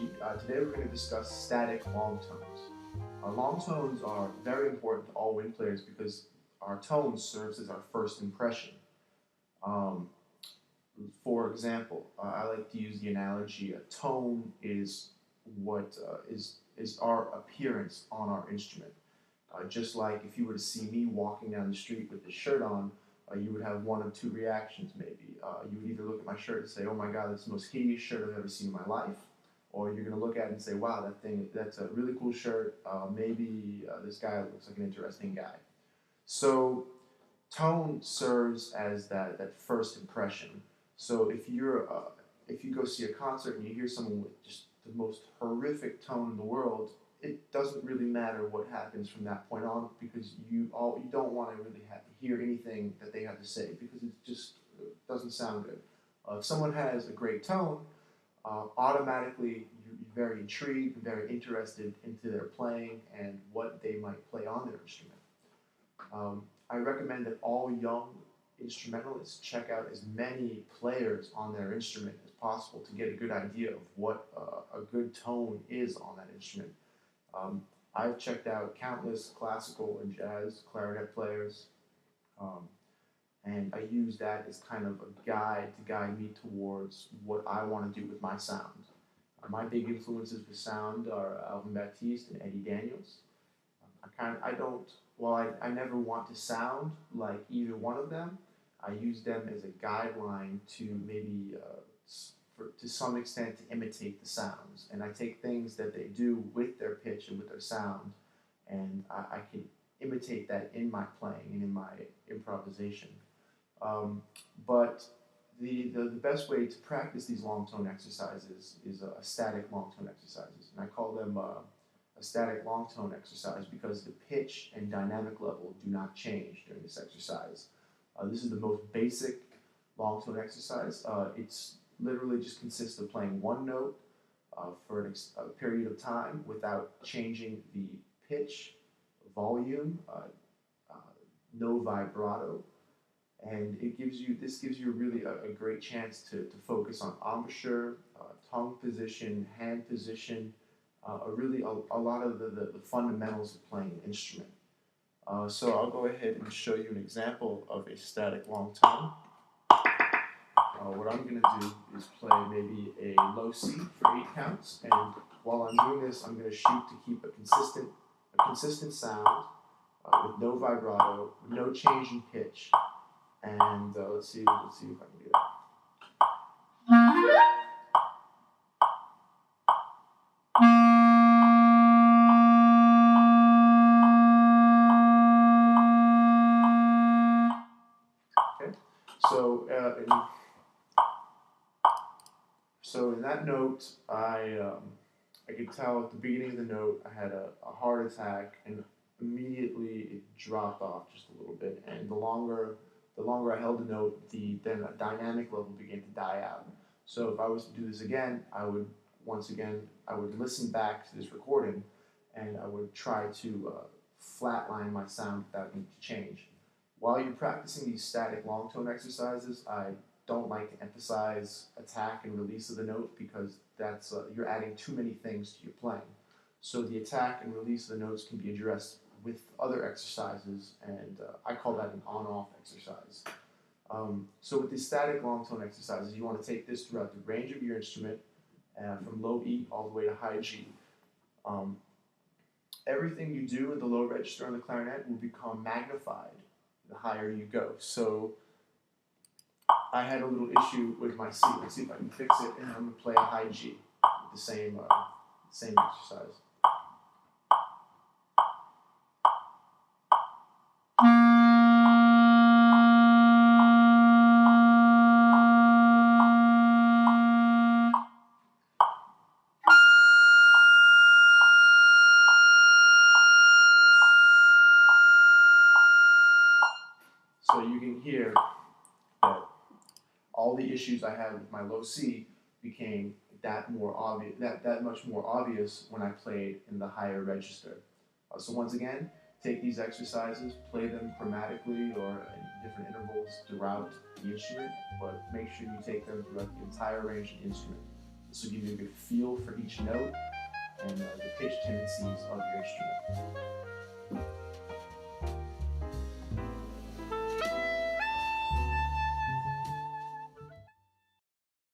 Agid. Today we're going to discuss static long tones. Long tones are very important to all wind players because our tone serves as our first impression. Um, for example, I like to use the analogy: a tone is what is our appearance on our instrument. Just like if you were to see me walking down the street with this shirt on, you would have one of two reactions maybe. You would either look at my shirt and say, oh my God, that's the most hideous shirt I've ever seen in my life. Or you're going to look at it and say, wow, that's a really cool shirt. Maybe this guy looks like an interesting guy. So tone serves as that first impression. So if you go see a concert and you hear someone with just the most horrific tone in the world, it doesn't really matter what happens from that point on because you don't want to really hear anything that they have to say because it just doesn't sound good. If someone has a great tone, automatically you're very intrigued and very interested into their playing and what they might play on their instrument. I recommend that all young instrumentalists check out as many players on their instrument as possible to get a good idea of what a good tone is on that instrument. I've checked out countless classical and jazz clarinet players, um, and I use that as kind of a guide to guide me towards what I want to do with my sound. My big influences with sound are Alvin Baptiste and Eddie Daniels. I don't, well, I never want to sound like either one of them. I use them as a guideline to maybe, to some extent, to imitate the sounds. And I take things that they do with their pitch and with their sound, and I can imitate that in my playing and in my improvisation. But the best way to practice these long tone exercises is a static long tone exercises. And I call them a static long tone exercise because the pitch and dynamic level do not change during this exercise. This is the most basic long tone exercise. It's literally just consists of playing one note for a period of time without changing the pitch, volume, uh, no vibrato, and this gives you really a great chance to focus on embouchure, tongue position, hand position, really a lot of the fundamentals of playing an instrument. So I'll go ahead and show you an example of a static long tone. What I'm going to do is play maybe a low C for 8 counts, and while I'm doing this, I'm going to shoot to keep a consistent sound with no vibrato, no change in pitch. And let's see if I can do that. Okay, so in that note, I could tell at the beginning of the note I had a heart attack, and immediately it dropped off just a little bit. And the longer I held the note, then the dynamic level began to die out. So if I was to do this again, I would listen back to this recording, and I would try to flatline my sound without need to change. While you're practicing these static long tone exercises, I don't like to emphasize attack and release of the note because that's you're adding too many things to your playing. So the attack and release of the notes can be addressed with other exercises, and I call that an on-off exercise. So with these static long tone exercises, you want to take this throughout the range of your instrument, from low E all the way to high G. Everything you do in the low register on the clarinet will become magnified the higher you go. So I had a little issue with my C. Let's see if I can fix it, and I'm going to play a high G with the same exercise. So you can hear that all the issues I had with my low C became that much more obvious when I played in the higher register. So once again, take these exercises, play them chromatically or in different intervals throughout the instrument, but make sure you take them throughout the entire range of the instrument. This will give you a good feel for each note and the pitch tendencies of your instrument.